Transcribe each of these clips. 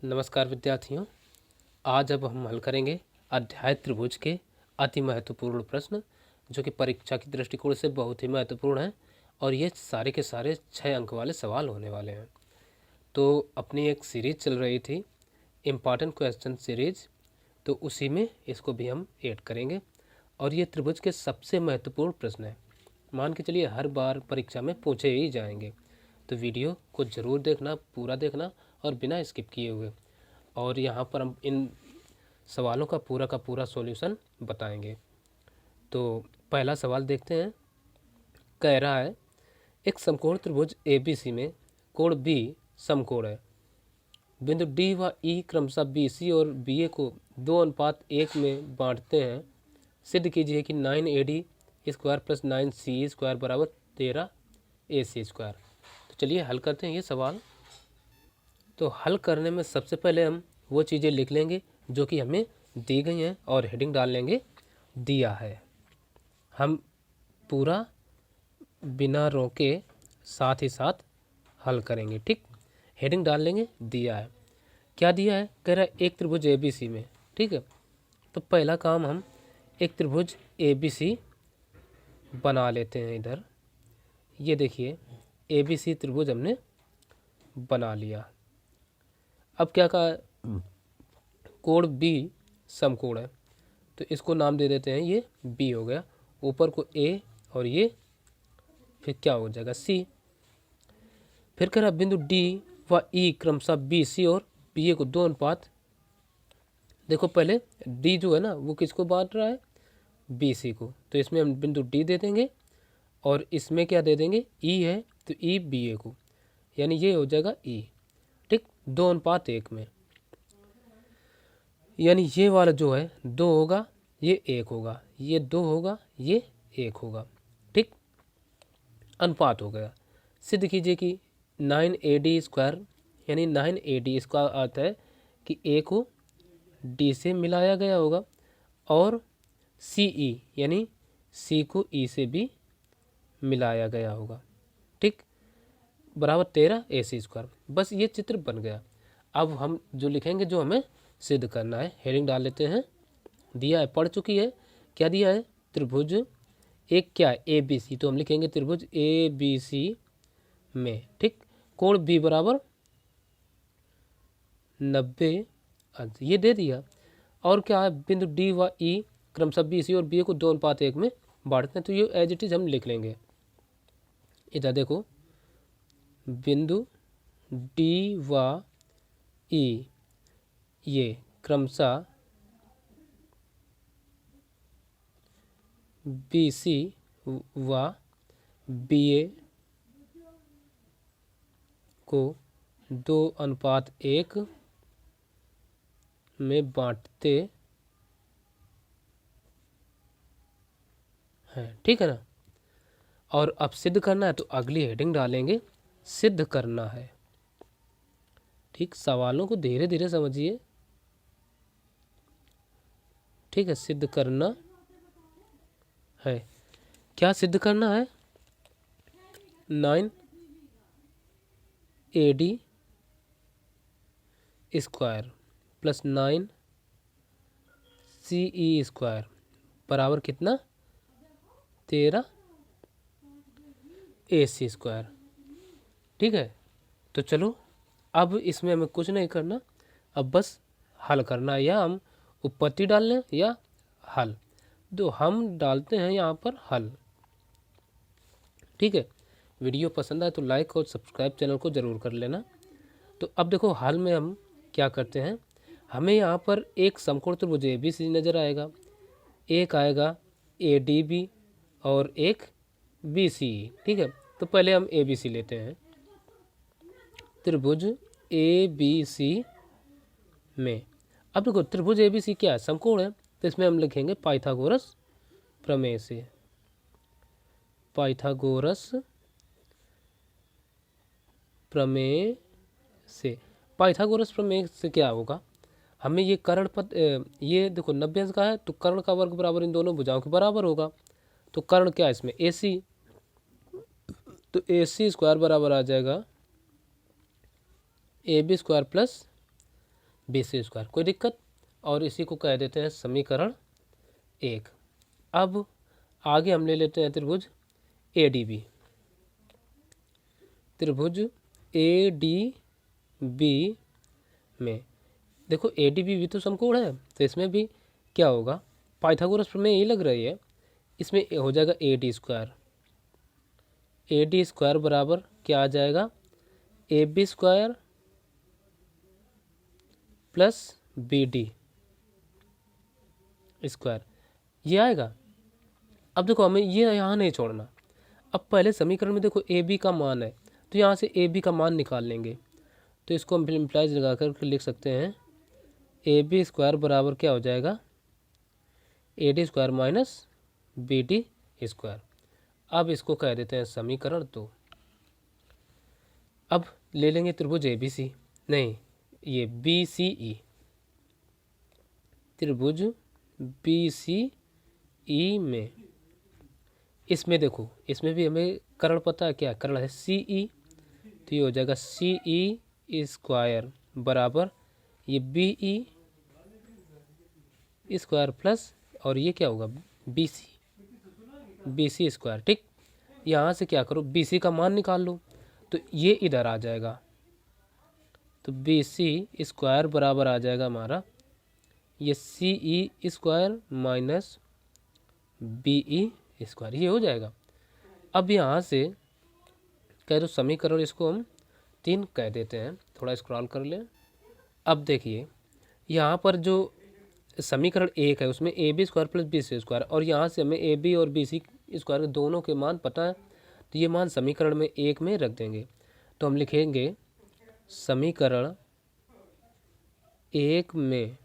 नमस्कार विद्यार्थियों। आज अब हम हल करेंगे अध्याय त्रिभुज के अति महत्वपूर्ण प्रश्न जो कि परीक्षा की दृष्टिकोण से बहुत ही महत्वपूर्ण है और ये सारे के सारे 6 अंक वाले सवाल होने वाले हैं। तो अपनी एक सीरीज चल रही थी इम्पॉर्टेंट क्वेश्चन सीरीज, तो उसी में इसको भी हम ऐड करेंगे और ये त्रिभुज के सबसे महत्वपूर्ण प्रश्न है। मान के चलिए हर बार परीक्षा में पूछे ही जाएंगे, तो वीडियो को ज़रूर देखना, पूरा देखना और बिना स्किप किए हुए। और यहाँ पर हम इन सवालों का पूरा सॉल्यूशन बताएंगे। तो पहला सवाल देखते हैं। कह रहा है एक समकोण त्रिभुज ABC में कोण B समकोण है। बिंदु D व E क्रमशः BC और BA को 2:1 में बांटते हैं। सिद्ध कीजिए कि 9AD square plus 9CE square बराबर 13AC स्क्वायर। तो चलिए हल करते हैं ये सवाल। तो हल करने में सबसे पहले हम वो चीज़ें लिख लेंगे जो कि हमें दी गई हैं और हेडिंग डाल लेंगे दिया है। हम पूरा बिना रोके साथ ही साथ हल करेंगे, ठीक। हेडिंग डाल लेंगे दिया है। क्या दिया है? कह रहा है एक त्रिभुज ABC में, ठीक है। तो पहला काम हम एक त्रिभुज ABC बना लेते हैं। इधर ये देखिए ABC त्रिभुज हमने बना लिया। अब क्या कहा? कोण B समकोण है, तो इसको नाम दे देते हैं, ये B हो गया। ऊपर को A और ये फिर क्या हो जाएगा C। फिर कह रहा बिंदु D व E क्रमशः BC और BA को 2:। देखो पहले D जो है ना वो किसको बांट रहा है? BC को। तो इसमें हम बिंदु D दे देंगे और इसमें क्या दे देंगे? E है तो E BA को, यानी ये हो जाएगा E, ठीक। 2:1 में, यानी ये वाला जो है 2 होगा, ये 1 होगा, ये 2 होगा, ये 1 होगा, ठीक। अनुपात हो गया। सिद्ध कीजिए कि 9AD स्क्वायर, यानी 9AD इसका अर्थ है कि A को D से मिलाया गया होगा और CE यानी C को E से भी मिलाया गया होगा, ठीक, बराबर 13AC स्क्वायर। बस ये चित्र बन गया। अब हम जो लिखेंगे जो हमें सिद्ध करना है, हेडिंग डाल लेते हैं। दिया है, पढ़ चुकी है। क्या दिया है? त्रिभुज एक क्या है? ABC। तो हम लिखेंगे त्रिभुज ABC में, ठीक, कोण B बराबर 90 अंश, ये दे दिया। और क्या है? बिंदु D व E क्रमशः BC और BA को 2:1 में बांटते हैं। तो ये एज इट इज हम लिख लेंगे। इधर देखो बिंदु D व E ये क्रमशः BC व BA को 2:1 में बांटते हैं, ठीक है ना। और अब सिद्ध करना है तो अगली हेडिंग डालेंगे सिद्ध करना है, ठीक। सवालों को धीरे धीरे समझिए, ठीक है। सिद्ध करना है। क्या सिद्ध करना है? 9AD square plus 9CE square बराबर कितना? 13AC स्क्वायर, ठीक है। तो चलो अब इसमें हमें कुछ नहीं करना, अब बस हल करना है। या हम उत्पत्ति डाल लें या हल, तो हम डालते हैं यहाँ पर हल, ठीक है। वीडियो पसंद आए तो लाइक और सब्सक्राइब चैनल को ज़रूर कर लेना। तो अब देखो हल में हम क्या करते हैं। हमें यहाँ पर एक समकोण त्रिभुज ABC नज़र आएगा, एक आएगा ADB और एक BCE, ठीक है। तो पहले हम ABC लेते हैं। त्रिभुज ABC में अब देखो त्रिभुज ABC क्या है? समकोण है। तो इसमें हम लिखेंगे पाइथागोरस प्रमेय से। पाइथागोरस प्रमेय से, पाइथागोरस प्रमेय से क्या होगा? हमें ये कर्ण पद, ये देखो 90 अंश का है तो कर्ण का वर्ग बराबर इन दोनों भुजाओं के बराबर होगा। तो कर्ण क्या है इसमें? AC। तो AC स्क्वायर बराबर आ जाएगा AB square plus BC square, कोई दिक्कत। और इसी को कह देते हैं समीकरण 1। अब आगे हम ले लेते हैं त्रिभुज ADB। त्रिभुज ADB में देखो ADB भी तो समकोण है, तो इसमें भी क्या होगा, पाइथागोरस प्रमेय यही लग रही है। इसमें हो जाएगा AD स्क्वायर, AD स्क्वायर बराबर क्या आ जाएगा, AB square plus BD square, ये आएगा। अब देखो हमें ये यहाँ नहीं छोड़ना। अब पहले समीकरण में देखो AB का मान है, तो यहाँ से AB का मान निकाल लेंगे। तो इसको हम इम्प्लाइज लगा कर लिख सकते हैं AB स्क्वायर बराबर क्या हो जाएगा, AD square minus BD square. अब इसको कह देते हैं समीकरण 2। अब ले लेंगे त्रिभुज ABC, नहीं ये BCE, त्रिभुज BCE में, इसमें देखो इसमें भी हमें कर्ण पता है, क्या कर्ण है CE, तो ये हो जाएगा CE स्क्वायर बराबर ये BE स्क्वायर प्लस और ये क्या होगा BC स्क्वायर। ठीक, यहाँ से क्या करो BC का मान निकाल लो, तो ये इधर आ जाएगा, तो BC स्क्वायर बराबर आ जाएगा हमारा ये CE square minus BE square, ये हो जाएगा। अब यहाँ से कह दो समीकरण, इसको हम 3 कह देते हैं, थोड़ा स्क्रॉल कर लें। अब देखिए यहाँ पर जो समीकरण 1 है उसमें AB square plus BC square, और यहाँ से हमें AB और BC स्क्वायर दोनों के मान पता है, तो ये मान समीकरण में 1 में रख देंगे। तो हम लिखेंगे समीकरण 1 में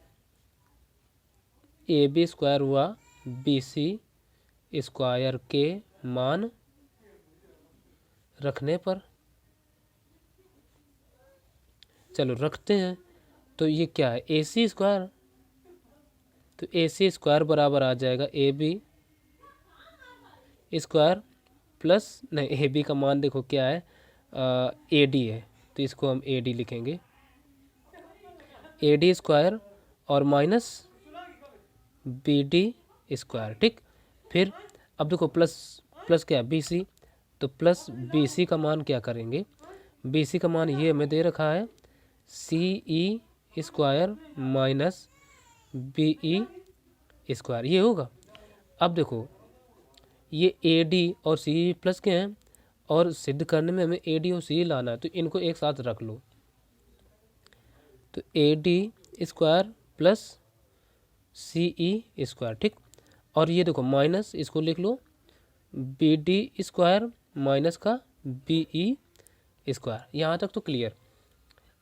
AB स्क्वायर हुआ BC स्क्वायर के मान रखने पर, चलो रखते हैं, तो ये क्या है AC स्क्वायर, तो AC स्क्वायर बराबर आ जाएगा AB स्क्वायर प्लस, नहीं AB का मान देखो क्या है AD है, तो इसको हम AD लिखेंगे, AD स्क्वायर और माइनस BD स्क्वायर। ठीक, फिर अब देखो प्लस प्लस क्या है BC, तो प्लस BC का मान क्या करेंगे, BC का मान ये हमें दे रखा है CE square minus BE square, ये होगा। अब देखो ये AD और CE प्लस के हैं, और सिद्ध करने में हमें AD और CE लाना है, तो इनको एक साथ रख लो, तो AD square plus CE square. ठीक, और ये देखो माइनस, इसको लिख लो BD स्क्वायर माइनस का BE स्क्वायर। यहाँ तक तो क्लियर।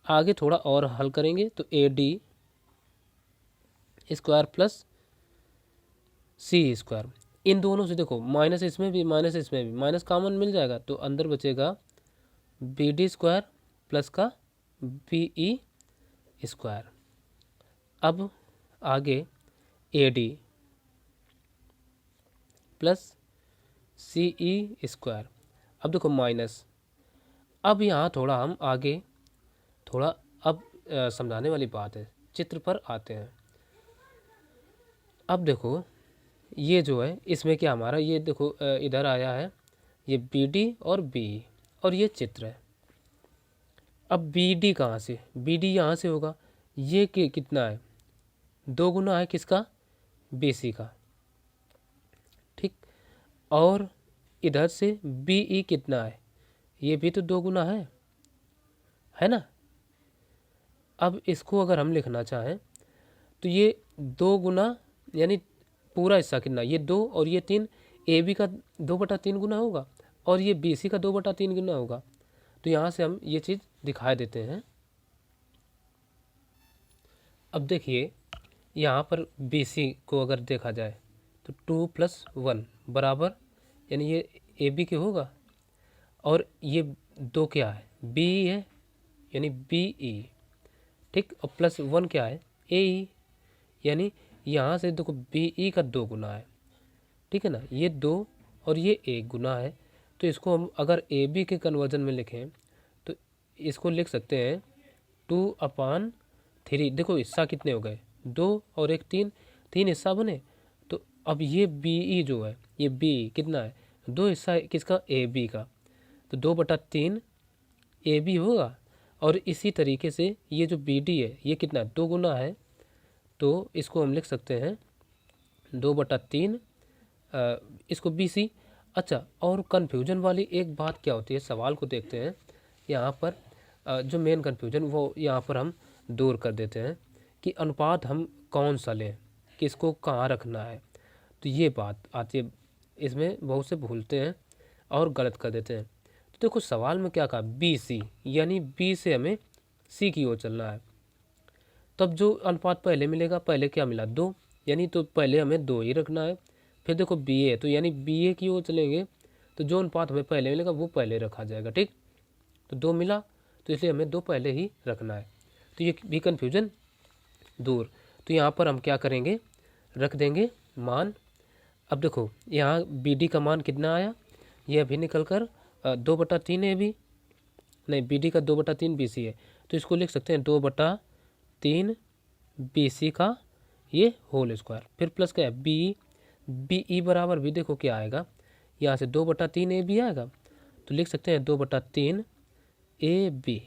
आगे थोड़ा और हल करेंगे, तो AD square plus CE square, इन दोनों से देखो माइनस इसमें भी माइनस इसमें भी, माइनस कॉमन मिल जाएगा, तो अंदर बचेगा BD स्क्वायर प्लस का BE स्क्वायर। अब आगे AD प्लस CE स्क्वायर, अब देखो माइनस। अब यहाँ थोड़ा हम आगे थोड़ा अब समझाने वाली बात है, चित्र पर आते हैं। अब देखो ये जो है इसमें क्या हमारा, ये देखो इधर आया है ये BD और BE, और ये चित्र है। अब BD कहाँ से, BD यहाँ से होगा, ये कितना है 2 गुना है किसका, BC का। ठीक, और इधर से BE कितना है, ये भी तो 2 गुना है ना। अब इसको अगर हम लिखना चाहें तो ये 2 गुना, यानी पूरा हिस्सा कितना, ये 2 और ये 3, AB का 2/3 गुना होगा, और ये BC का 2/3 गुना होगा। तो यहाँ से हम ये चीज़ दिखा देते हैं। अब देखिए यहाँ पर BC को अगर देखा जाए तो 2 + 1 बराबर, यानी ये AB के होगा, और ये 2 क्या है BE है, यानी BE। ठीक, और +1 क्या है AE, यानी यहाँ से देखो BE का 2 गुना है। ठीक है ना, ये 2 और ये 1 गुना है, तो इसको हम अगर AB के कन्वर्जन में लिखें तो इसको लिख सकते हैं 2/2 3। देखो हिस्सा कितने हो गए, 2 और 1 3, 3 हिस्सा बने। तो अब ये बी ई जो है, ये बी कितना है, 2 हिस्सा है किसका, ए बी का, तो 2/3 ए बी होगा। और इसी तरीके से ये जो बी डी है ये कितना, 2 गुना है, तो इसको हम लिख सकते हैं 2/3 इसको बी सी। अच्छा, और कन्फ्यूजन वाली एक बात क्या होती है, सवाल को देखते हैं यहाँ पर। जो मेन कन्फ्यूजन वो यहाँ पर हम दूर कर देते हैं कि अनुपात हम कौन सा लें, किसको कहाँ रखना है। तो ये बात आती है, इसमें बहुत से भूलते हैं और गलत कर देते हैं। तो देखो सवाल में क्या कहा, बी सी, यानी बी से हमें सी की ओर चलना है। तब जो अनुपात पहले मिलेगा, पहले क्या मिला, 2, यानी तो पहले हमें 2 ही रखना है। फिर देखो बी ए, तो यानी बी ए की ओर चलेंगे तो जो अनुपात हमें पहले मिलेगा वो पहले रखा जाएगा। ठीक, तो 2 मिला तो इसलिए हमें 2 पहले ही रखना है। तो ये भी कन्फ्यूजन दूर। तो यहाँ पर हम क्या करेंगे, रख देंगे मान। अब देखो यहाँ बी डी का मान कितना आया, ये अभी निकल कर 2/3 है, भी नहीं, बी डी का 2/3 बी सी है, तो इसको लिख सकते हैं 2/3 बी सी का ये होल स्क्वायर। फिर प्लस क्या है, बी ई बराबर भी देखो क्या आएगा, यहाँ से 2/3 ए बी आएगा, तो लिख सकते हैं 2/3 ए बी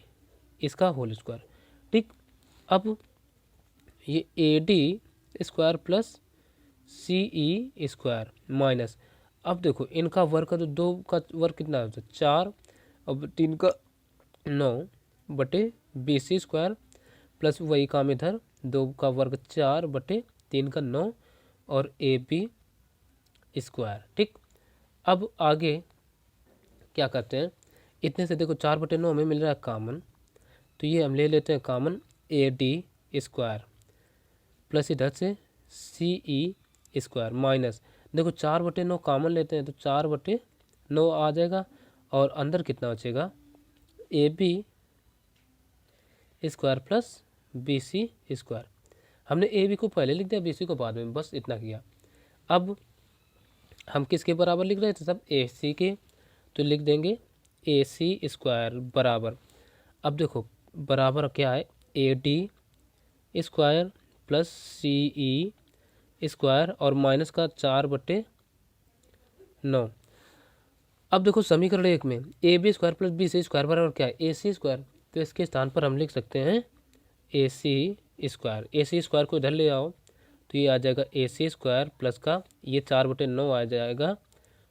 इसका होल स्क्वायर। ठीक, अब ये A D square plus C E square minus, अब देखो इनका वर्ग का, तो 2 का वर्ग कितना होता है 4, अब 3 का 9/बी स्क्वायर प्लस वही काम इधर, 2 का वर्ग 4/3 का 9 और ए बी स्क्वायर। ठीक, अब आगे क्या करते हैं, इतने से देखो 4/9 हमें मिल रहा है कॉमन, तो ये हम ले लेते हैं कॉमन, ए डी स्क्वायर प्लस इधर से सी ई स्क्वायर माइनस, देखो 4/9 कॉमन लेते हैं तो 4/9 आ जाएगा, और अंदर कितना बचेगा, A B square plus B C square. हमने ए बी को पहले लिख दिया, बी सी को बाद में, बस इतना किया। अब हम किसके बराबर लिख रहे थे सब, ए सी के, तो लिख देंगे ए सी स्क्वायर बराबर, अब देखो बराबर क्या है, A D square plus C E square और माइनस का 4/9। अब देखो समीकरण 1 में A B square plus B C square बराबर क्या है, ए सी स्क्वायर, तो इसके स्थान पर हम लिख सकते हैं ए सी स्क्वायर। ए सी स्क्वायर को इधर ले आओ तो ये आ जाएगा ए सी स्क्वायर प्लस का ये 4/9 आ जाएगा,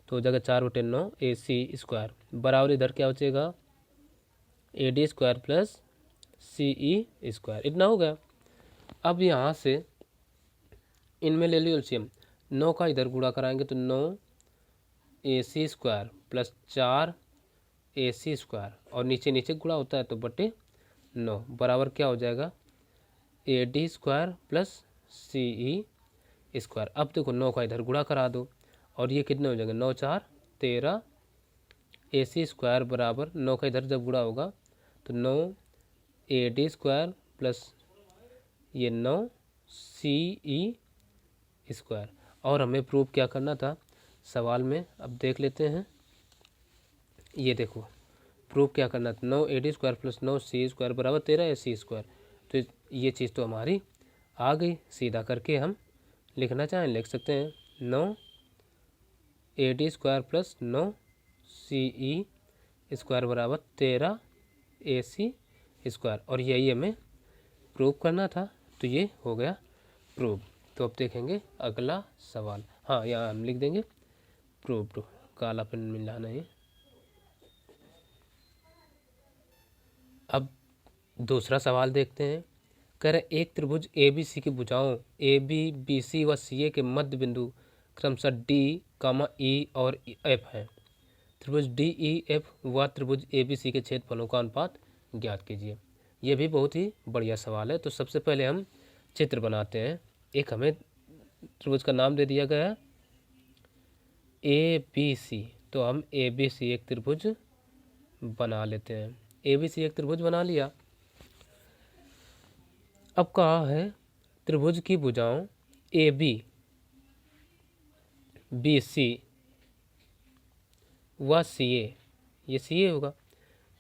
तो हो जाएगा 4/9 ए सी स्क्वायर बराबर इधर क्या बचेगा, A D square plus C E square. इतना हो गया। अब यहाँ से इनमें ले लो एलसीएम, 9 का इधर गुणा कराएंगे तो 9 ए सी स्क्वायर प्लस 4 ए सी स्क्वायर, और नीचे नीचे गुणा होता है तो /9 बराबर क्या हो जाएगा, A D square plus C E square. अब देखो 9 का इधर गुणा करा दो और ये कितने हो जाएंगे, 9 4 13 ए सी स्क्वायर बराबर 9 का इधर जब गुणा होगा तो 9 ए डी स्क्वायर प्लस ये 9 सी ई स्क्वायर। और हमें प्रूव क्या करना था सवाल में, अब देख लेते हैं। ये देखो प्रूव क्या करना था, 9 A D square plus 9 C square बराबर 13 ए सी स्क्वायर। तो ये चीज़ तो हमारी आ गई, सीधा करके हम लिखना चाहें लिख सकते हैं 9 A D square plus 9 C E square बराबर 13 ए सी स्क्वायर, और यही हमें प्रूव करना था। तो ये हो गया प्रूव। तो अब देखेंगे अगला सवाल, हाँ यहाँ हम लिख देंगे प्रूव्ड, काला पेन मिला नहीं। अब दूसरा सवाल देखते हैं। कह रहे एक त्रिभुज ए बी सी की भुजाओं ए बी बी सी व सी ए के मध्य बिंदु क्रमशः डी, ई और एफ हैं। त्रिभुज डी ई एफ व त्रिभुज ए बी सी के क्षेत्रफलों का अनुपात ज्ञात कीजिए। यह भी बहुत ही बढ़िया सवाल है। तो सबसे पहले हम चित्र बनाते हैं। एक हमें त्रिभुज का नाम दे दिया गया है ए बी सी, तो हम ए बी सी एक त्रिभुज बना लेते हैं। ए बी सी एक त्रिभुज बना लिया। अब कहा है त्रिभुज की भुजाओं ए बी बी सी व सी ए, ये सी ए होगा,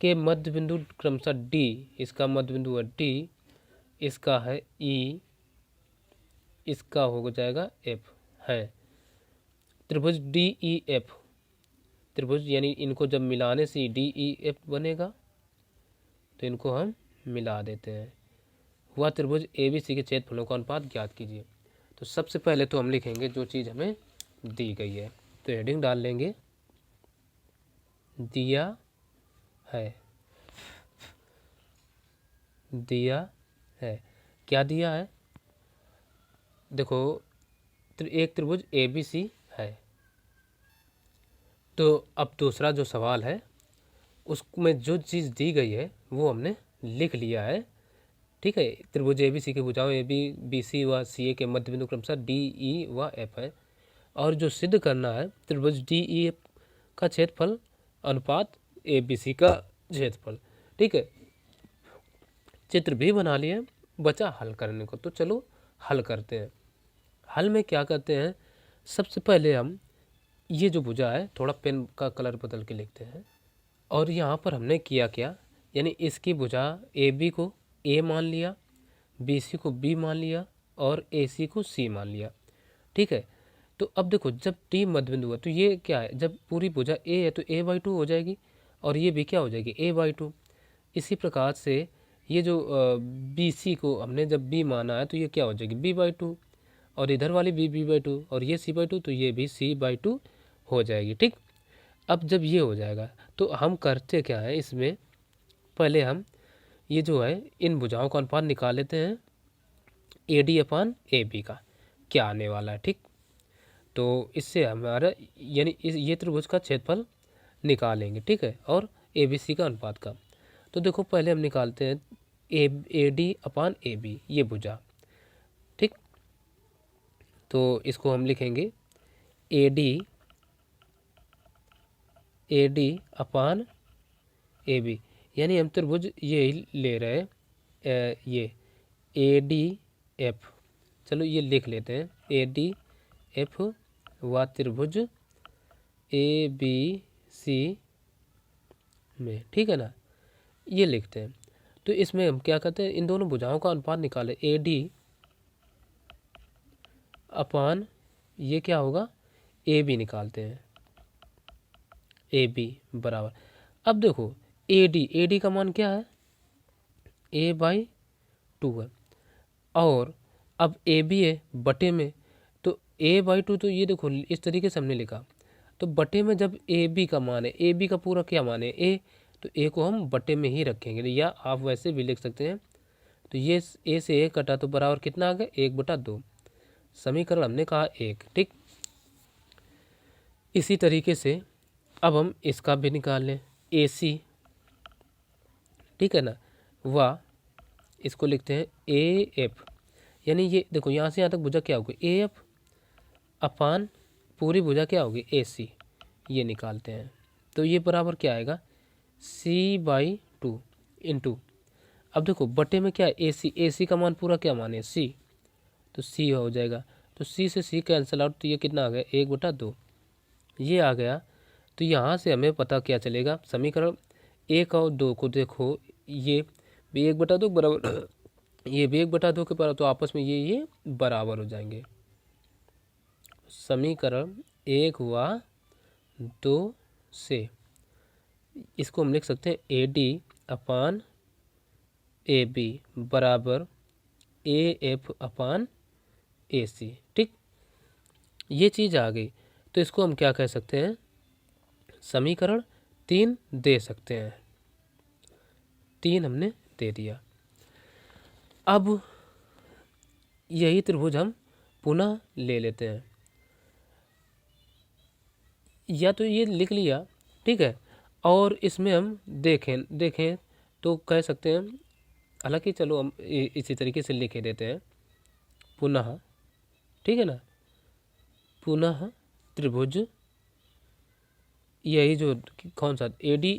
के मध्य बिंदु क्रमशः डी, इसका मध्य बिंदु है डी, इसका है ई, इसका हो जाएगा एफ है। त्रिभुज डी ई एफ, त्रिभुज यानी इनको जब मिलाने से डी ई एफ बनेगा, तो इनको हम मिला देते हैं। हुआ त्रिभुज ए बी सी के क्षेत्रफलों का अनुपात ज्ञात कीजिए। तो सबसे पहले तो हम लिखेंगे जो चीज़ हमें दी गई है, तो हेडिंग डाल लेंगे दिया है, दिया है। क्या दिया है? देखो एक त्रिभुज ए बी सी है। तो अब दूसरा जो सवाल है उसमें जो चीज़ दी गई है वो हमने लिख लिया है, ठीक है। त्रिभुज ए बी सी की भुजाओं ए बी, बी सी व सी ए के मध्य बिंदु क्रमशः डी ई व एफ है। और जो सिद्ध करना है त्रिभुज डी ई एफ का क्षेत्रफल अनुपात ए बी सी का क्षेत्रफल, ठीक है। चित्र भी बना लिए, बचा हल करने को। तो चलो हल करते हैं। हल में क्या करते हैं, सबसे पहले हम ये जो भुजा है थोड़ा पेन का कलर बदल के लिखते हैं। और यहाँ पर हमने किया क्या, यानी इसकी भुजा ए बी को ए मान लिया, बी सी को बी मान लिया और ए सी को सी मान लिया, ठीक है। तो अब देखो जब टी मध्य बिंदु है तो ये क्या है, जब पूरी भुजा ए है तो ए बाई टू हो जाएगी और ये भी क्या हो जाएगी, ए बाई टू। इसी प्रकार से ये जो बी सी को हमने जब बी माना है तो ये क्या हो जाएगी, बी बाई टू, और इधर वाली बी बाई टू और ये सी बाई टू, तो ये भी सी बाई टू हो जाएगी, ठीक। अब जब ये हो जाएगा तो हम करते क्या है, इसमें पहले हम ये जो है इन भुजाओं का अनुपात निकाल लेते हैं A D upon A B का क्या आने वाला है, ठीक। तो इससे हमारा यानी ये त्रिभुज का क्षेत्रफल निकालेंगे, ठीक है, और ए बी सी का अनुपात का। तो देखो पहले हम निकालते हैं A D upon A B, ये भुजा, ठीक। तो इसको हम लिखेंगे ए डी अपान ए बी, यानी हम त्रिभुज ये ले रहे हैं ये ए डी एफ। चलो ये लिख लेते हैं ए डी एफ व त्रिभुज ए बी सी में, ठीक है ना, ये लिखते हैं। तो इसमें हम क्या करते हैं, इन दोनों भुजाओं का अनुपात निकाले, ए डी अपान ये क्या होगा, ए बी निकालते हैं, ए बी बराबर। अब देखो ए डी का मान क्या है, ए बाई टू है, और अब ए बी है बटे में, तो ए बाई टू, तो ये देखो इस तरीके से हमने लिखा। तो बटे में जब ए बी का मान है, ए बी का पूरा क्या मान है, ए, तो ए को हम बटे में ही रखेंगे, या आप वैसे भी लिख सकते हैं। तो ये ए से ए कटा तो बराबर कितना आ गया, 1/2। समीकरण हमने कहा 1, ठीक। इसी तरीके से अब हम इसका भी निकाल लें, ए सी, ठीक है ना, व इसको लिखते हैं ए एफ, यानी ये देखो यहाँ से यहाँ तक भुजा क्या होगी, ए एफ अपान पूरी भुजा क्या होगी, ए सी, ये निकालते हैं। तो ये बराबर क्या आएगा, सी बाई टू इंटू, अब देखो बटे में क्या है, ए सी का मान पूरा क्या मान है, सी, तो सी हो जाएगा। तो सी से सी कैंसिल आउट, तो ये कितना आ गया, 1/2 ये आ गया। तो यहाँ से हमें पता क्या चलेगा, समीकरण 1 और 2 को देखो, ये भी 1/2 बराबर, ये भी 1/2 के बराबर, तो आपस में ये बराबर हो जाएंगे। समीकरण 1 व 2 से इसको हम लिख सकते हैं A D upon A B बराबर ए एफ अपान ए सी, ठीक। ये चीज़ आ गई। तो इसको हम क्या कह सकते हैं, समीकरण 3 दे सकते हैं। 3 हमने दे दिया। अब यही त्रिभुज हम पुनः ले लेते हैं, या तो ये लिख लिया, ठीक है, और इसमें हम देखें तो कह सकते हैं, हालांकि चलो हम इसी तरीके से लिखे देते हैं पुनः, ठीक है ना, पुनः त्रिभुज यही जो कौन सा ए डी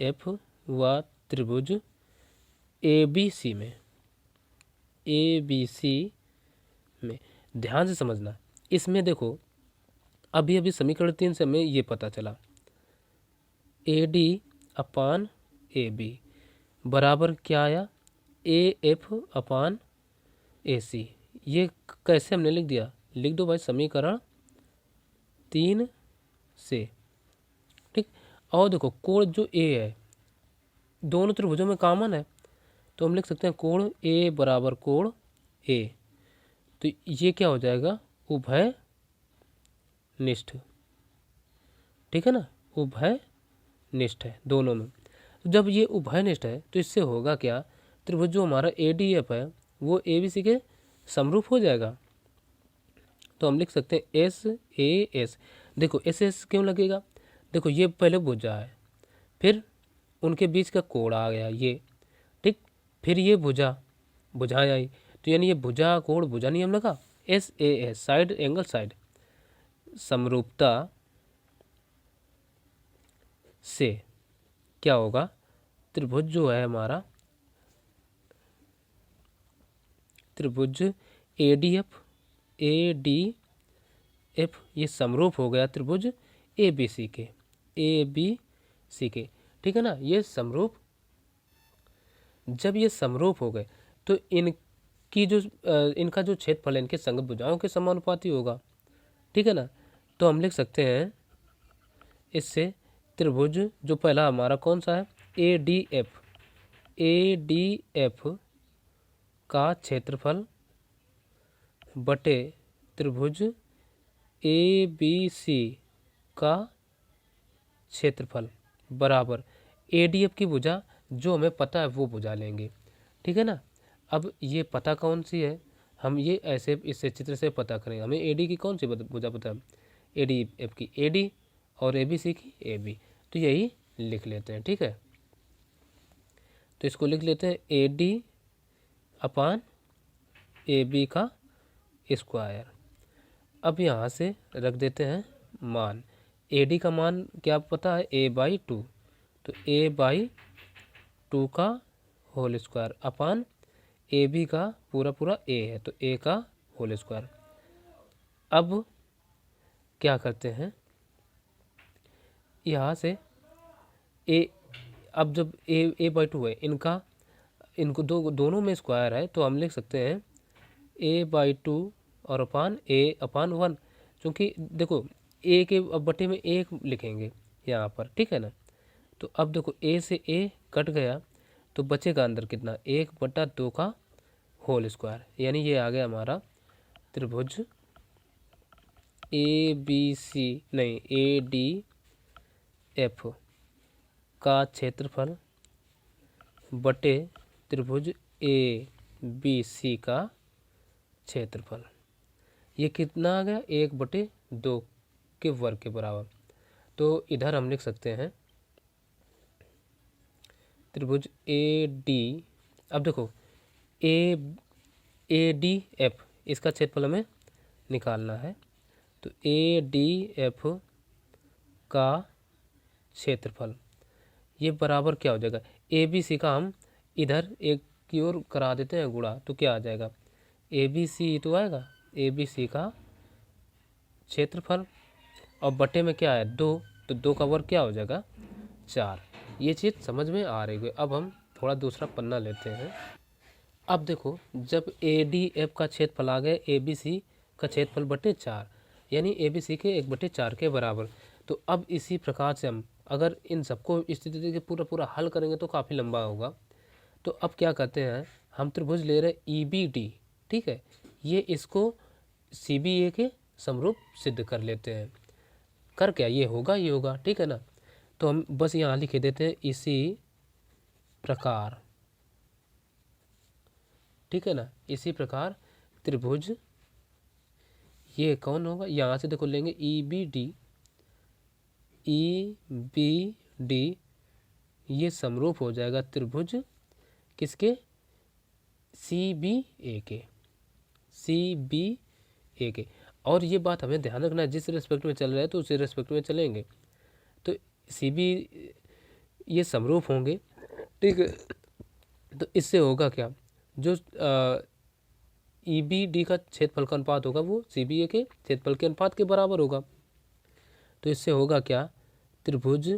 एफ व त्रिभुज ए बी सी में ध्यान से समझना। इसमें देखो अभी समीकरण 3 से हमें ये पता चला, ए डी अपान ए बी बराबर क्या आया, ए एफ अपान ए सी। ये कैसे हमने लिख दिया, लिख दो भाई समीकरण 3 से, ठीक। और देखो कोण जो ए है दोनों त्रिभुजों में कॉमन है, तो हम लिख सकते हैं कोण ए बराबर कोण ए। तो ये क्या हो जाएगा, उभय निष्ठ, ठीक है ना, उभय निष्ठ है दोनों में। तो जब ये उभय निष्ठ है तो इससे होगा क्या, त्रिभुज जो हमारा ए डी एफ है वो ए बी सी के समरूप हो जाएगा। तो हम लिख सकते हैं एस ए एस। देखो एस एस क्यों लगेगा, देखो ये पहले भुजा है, फिर उनके बीच का कोण आ गया ये, ठीक, फिर ये भुजाएं आई, तो यानी ये भुजा कोण भुजा नियम लगा। S A S side angle side, समरूपता से क्या होगा, त्रिभुज जो है हमारा त्रिभुज ए डी एफ ये समरूप हो गया त्रिभुज ए बी सी के, ठीक है ना। ये समरूप, जब ये समरूप हो गए तो इनकी जो इनका जो क्षेत्रफल है इनके संगत भुजाओं के समानुपाती होगा, ठीक है ना। तो हम लिख सकते हैं इससे त्रिभुज जो पहला हमारा कौन सा है, ए डी एफ का क्षेत्रफल बटे त्रिभुज ए बी सी का क्षेत्रफल बराबर ए डी एफ की भुजा जो हमें पता है वो भुजा लेंगे, ठीक है ना। अब ये पता कौन सी है, हम ये ऐसे इससे चित्र से पता करेंगे। हमें ए डी की कौन सी भुजा पता है, ए डी एफ की ए डी और ए बी सी की ए बी, तो यही लिख लेते हैं, ठीक है। तो इसको लिख लेते हैं A D upon A B का स्क्वायर। अब यहाँ से रख देते हैं मान, ए डी का मान क्या पता है, ए बाई टू, तो ए बाई टू का whole square upon A B का पूरा पूरा ए है तो ए का होल स्क्वायर। अब क्या करते हैं, यहाँ से ए, अब जब ए बाई टू है इनको दोनों में स्क्वायर है, तो हम लिख सकते हैं ए बाई टू और अपान ए अपान वन, क्योंकि देखो ए के बटे में एक लिखेंगे यहाँ पर, ठीक है ना। तो अब देखो ए से ए कट गया तो बचेगा अंदर कितना, 1/2 का होल स्क्वायर, यानी ये आ गया हमारा त्रिभुज ए बी सी नहीं ए डी एफ का क्षेत्रफल बटे त्रिभुज ए बी सी का क्षेत्रफल। ये कितना आ गया, 1/2 के वर्ग के बराबर। तो इधर हम लिख सकते हैं त्रिभुज ए डी, अब देखो ए डी एफ इसका क्षेत्रफल हमें निकालना है, तो ए डी एफ का क्षेत्रफल ये बराबर क्या हो जाएगा, ए बी सी का हम इधर एक की ओर करा देते हैं गुणा, तो क्या आ जाएगा, ए बी सी तो आएगा ए बी सी का क्षेत्रफल और बटे में क्या है 2, तो 2 का वर्ग क्या हो जाएगा 4। ये चीज़ समझ में आ रही है। अब हम थोड़ा दूसरा पन्ना लेते हैं। अब देखो जब ए डी एफ का क्षेत्रफल आ गया ए बी सी का क्षेत्रफल बटे 4, यानी ए बी सी के 1/4 के बराबर। तो अब इसी प्रकार से हम अगर इन सबको स्थिति के पूरा हल करेंगे तो काफ़ी लंबा होगा। तो अब क्या करते हैं, हम त्रिभुज ले रहे ई बी डी, ठीक है, ये इसको सी बी ए के समरूप सिद्ध कर लेते हैं। कर क्या, ये होगा, ठीक है ना। तो हम बस यहाँ लिख देते हैं इसी प्रकार, ठीक है ना, इसी प्रकार त्रिभुज ये कौन होगा, यहाँ से देखो लेंगे ई बी डी ये समरूप हो जाएगा त्रिभुज किसके, सी बी ए के। और ये बात हमें ध्यान रखना है, जिस रेस्पेक्ट में चल रहा है तो उसी रेस्पेक्ट में चलेंगे। तो सी बी ये समरूप होंगे, ठीक है। तो इससे होगा क्या, जो ई बी डी का क्षेत्रफल का अनुपात होगा वो सी बी ए के क्षेत्रफल के अनुपात के बराबर होगा। तो इससे होगा क्या, त्रिभुज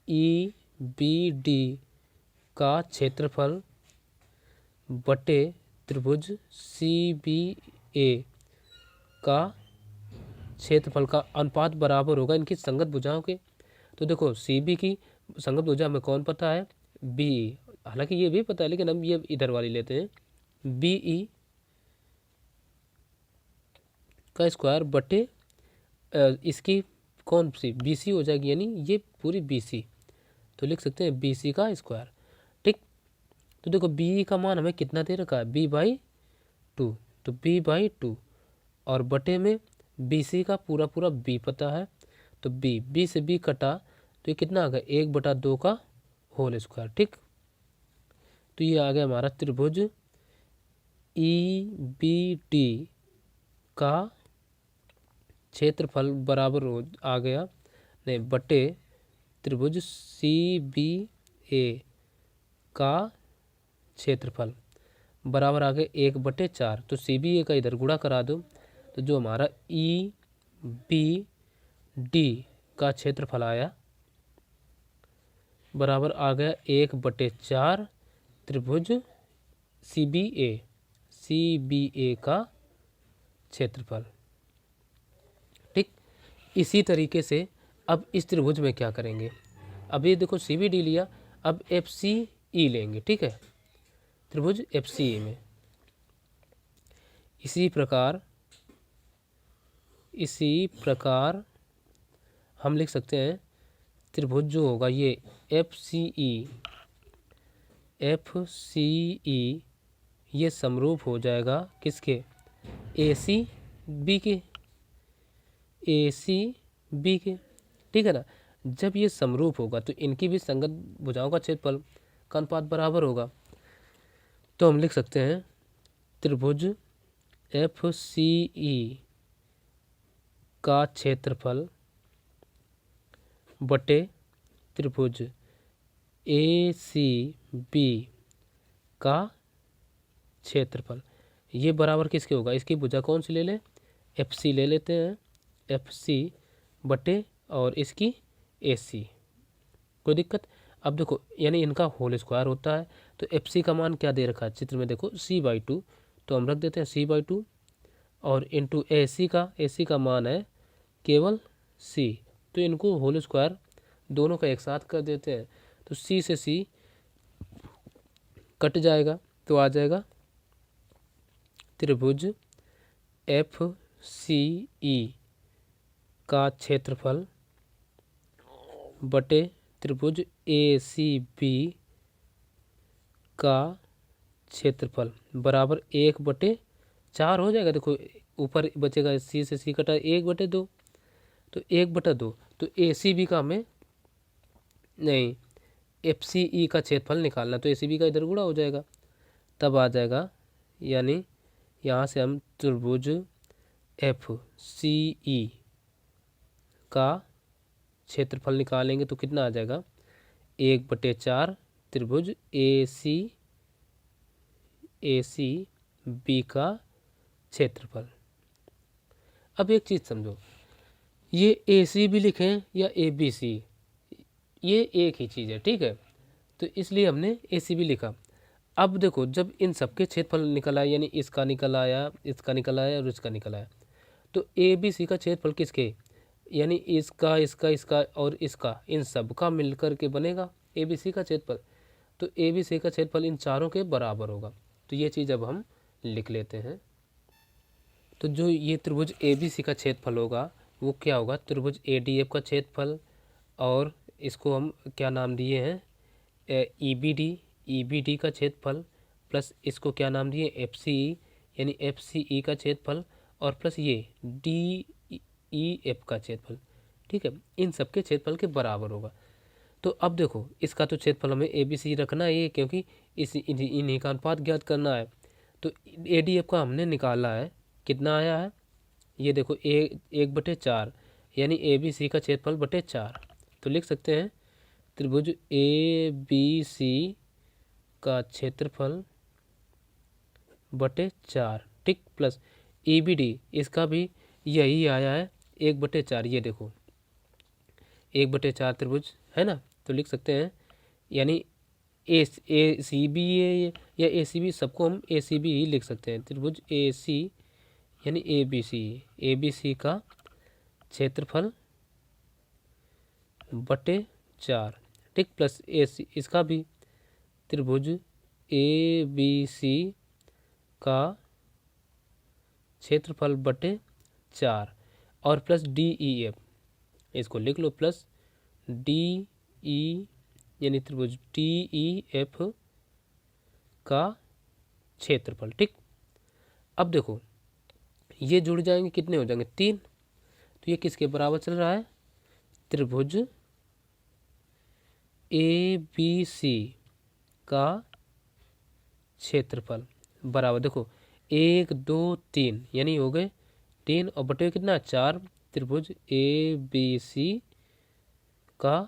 ई बी डी का क्षेत्रफल बटे त्रिभुज CBA का क्षेत्रफल का अनुपात बराबर होगा इनकी संगत भुजाओं के। तो देखो CB की संगत भुजा हमें कौन पता है, BE, हालांकि ये भी पता है लेकिन हम ये इधर वाली लेते हैं, BE का स्क्वायर बटे इसकी कौन सी BC हो जाएगी, यानी ये पूरी BC, तो लिख सकते हैं BC का स्क्वायर। ठीक, तो देखो BE का मान हमें कितना दे रखा है, B/2, तो B/2 और बटे में BC का पूरा पूरा B पता है, तो B से B कटा तो ये कितना आ गया, 1/2 का होल स्क्वायर। ठीक, तो ये आ गया हमारा त्रिभुज EBD का क्षेत्रफल बराबर आ गया, नहीं बटे त्रिभुज CBA का क्षेत्रफल बराबर आ गए 1/4। तो CBA का इधर गुणा करा दो, तो जो हमारा EBD का क्षेत्रफल आया बराबर आ गया 1/4 त्रिभुज CBA का क्षेत्रफल। ठीक, इसी तरीके से अब इस त्रिभुज में क्या करेंगे, अब ये देखो CBD लिया, अब FCE लेंगे। ठीक है, त्रिभुज FCE में इसी प्रकार हम लिख सकते हैं त्रिभुज जो होगा ये FCE ये समरूप हो जाएगा किसके, ACB के। ठीक है ना, जब ये समरूप होगा तो इनकी भी संगत भुजाओं का क्षेत्रफल का अनुपात बराबर होगा। तो हम लिख सकते हैं त्रिभुज FCE का क्षेत्रफल बटे त्रिभुज ACB का क्षेत्रफल, ये बराबर किसके होगा, इसकी भुजा कौन सी ले लें, FC ले लेते हैं, FC बटे और इसकी AC, कोई दिक्कत। अब देखो यानी इनका होल स्क्वायर होता है, तो FC का मान क्या दे रखा है चित्र में देखो C/2, तो हम रख देते हैं C/2 और इंटू AC का मान है केवल C, तो इनको होल स्क्वायर दोनों का एक साथ कर देते हैं, तो C से C कट जाएगा, तो आ जाएगा त्रिभुज FCE का क्षेत्रफल बटे त्रिभुज ACB का क्षेत्रफल बराबर 1/4 हो जाएगा। देखो ऊपर बचेगा C से C कटा 1/2, तो 1/2, तो ACB का हमें नहीं FCE का क्षेत्रफल निकालना, तो ACB का इधर गुणा हो जाएगा, तब आ जाएगा, यानी यहाँ से हम त्रिभुज FCE का क्षेत्रफल निकालेंगे तो कितना आ जाएगा, 1/4 त्रिभुज ACB का क्षेत्रफल। अब एक चीज़ समझो, ये ACB लिखें या ABC, ये एक ही चीज़ है। ठीक है, तो इसलिए हमने ACB लिखा। अब देखो जब इन सबके क्षेत्रफल निकल आए, यानी इसका निकल आया, इसका निकल आया और इसका निकल आया, तो ABC का क्षेत्रफल किसके, यानी इसका और इसका, इन सब का मिलकर के बनेगा ABC का क्षेत्रफल। तो ABC का क्षेत्रफल इन चारों के बराबर होगा। तो ये चीज़ अब हम लिख लेते हैं। तो जो ये त्रिभुज ABC का क्षेत्रफल होगा वो क्या होगा, त्रिभुज ADF का क्षेत्रफल, और इसको हम क्या नाम दिए हैं, EBD का क्षेत्रफल, प्लस इसको क्या नाम दिए FCE, यानी FCE का क्षेत्रफल, और प्लस ये DEF का क्षेत्रफल। ठीक है, इन सब के क्षेत्रफल के बराबर होगा। तो अब देखो इसका तो क्षेत्रफल हमें ABC रखना है ये, क्योंकि इन्हीं का अनुपात ज्ञात करना है। तो ADF का हमने निकाला है, कितना आया है, ये देखो 1/4, यानी ABC का क्षेत्रफल बटे 4। तो लिख सकते हैं त्रिभुज ABC का क्षेत्रफल बटे 4। ठीक, प्लस EBD, इसका भी यही आया है 1/4, ये देखो 1/4 त्रिभुज है ना, तो लिख सकते हैं, यानी ए सी बी है या ए सी बी, सबको हम ए सी बी ही लिख सकते हैं। त्रिभुज ए सी यानी ए बी सी का क्षेत्रफल बटे 4, ठीक, प्लस ए सी, इसका भी त्रिभुज ए बी सी का क्षेत्रफल बटे 4 और प्लस डी ई एफ, इसको लिख लो, प्लस डी ई यानी त्रिभुज डी ई एफ का क्षेत्रफल, ठीक। अब देखो ये जुड़ जाएंगे, कितने हो जाएंगे 3, तो ये किसके बराबर चल रहा है, त्रिभुज ए बी सी का क्षेत्रफल बराबर, देखो 1 2 3 यानी हो गए 3 और बटे कितना 4, त्रिभुज ए बी सी का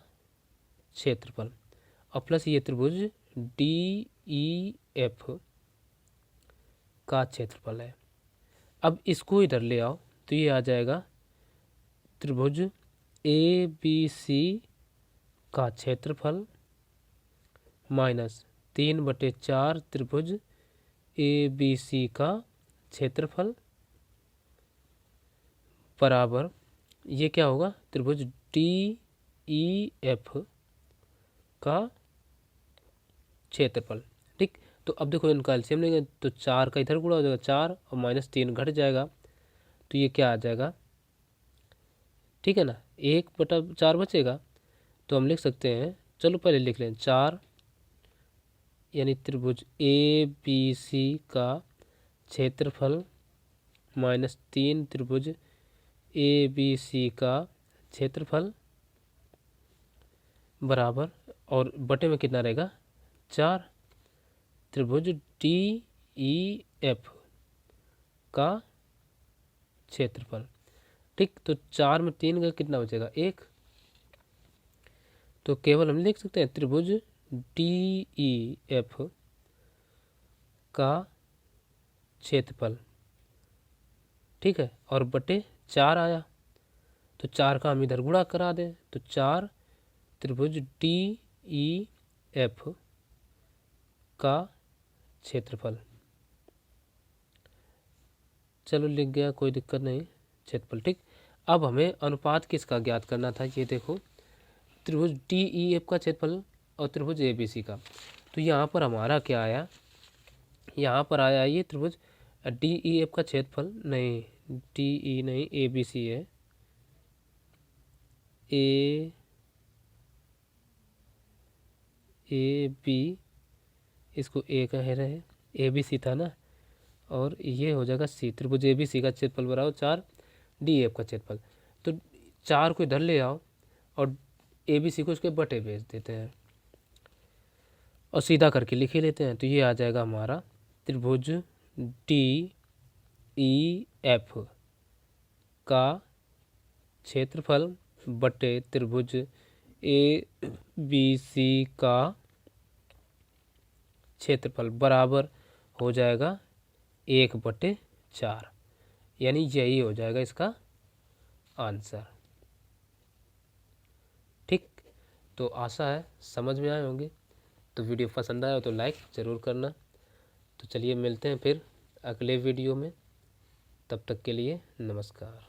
क्षेत्रफल और प्लस ये त्रिभुज डी ई एफ का क्षेत्रफल है। अब इसको इधर ले आओ तो ये आ जाएगा त्रिभुज ए बी सी का क्षेत्रफल माइनस 3/4 त्रिभुज ए बी सी का क्षेत्रफल बराबर, ये क्या होगा, त्रिभुज डी ई एफ का क्षेत्रफल, ठीक। तो अब देखो इनका एलसीएम लेंगे तो 4 का इधर गुणा हो जाएगा 4 और माइनस 3 घट जाएगा, तो ये क्या आ जाएगा, ठीक है ना, 1/4 बचेगा, तो हम लिख सकते हैं, चलो पहले लिख लें 4 यानी त्रिभुज ए बी सी का क्षेत्रफल माइनस 3 त्रिभुज ए बी सी का क्षेत्रफल बराबर, और बटे में कितना रहेगा 4 त्रिभुज डी ई एफ का क्षेत्रफल, ठीक। तो 4 में 3 का कितना बचेगा 1, तो केवल हम लिख सकते हैं त्रिभुज डी ई एफ का क्षेत्रफल, ठीक है, और बटे 4 आया, तो 4 का हम इधर गुणा करा दें, तो 4 त्रिभुज डी ई एफ का क्षेत्रफल, चलो लिख गया, कोई दिक्कत नहीं, क्षेत्रफल, ठीक। अब हमें अनुपात किसका ज्ञात करना था, ये देखो त्रिभुज डी ई एफ का क्षेत्रफल और त्रिभुज ए बी सी का, तो यहाँ पर हमारा क्या आया, यहाँ पर आया ये त्रिभुज डी ई एफ का क्षेत्रफल, नहीं डी ई नहीं ए बी सी है, ए बी, इसको ए कह रहे, ए बी सी था ना, और ये हो जाएगा सी, त्रिभुज ए बी सी का क्षेत्रफल बराबर 4 डी एफ का क्षेत्रफल, तो 4 को इधर ले आओ और ए बी सी को उसके बटे भेज देते हैं और सीधा करके लिख ही लेते हैं, तो ये आ जाएगा हमारा त्रिभुज डी ई एफ का क्षेत्रफल बटे त्रिभुज ए बी सी का क्षेत्रफल बराबर हो जाएगा 1/4, यानी यही हो जाएगा इसका आंसर, ठीक। तो आशा है समझ में आए होंगे, तो वीडियो पसंद आया हो तो लाइक ज़रूर करना। तो चलिए मिलते हैं फिर अगले वीडियो में, तब तक के लिए नमस्कार।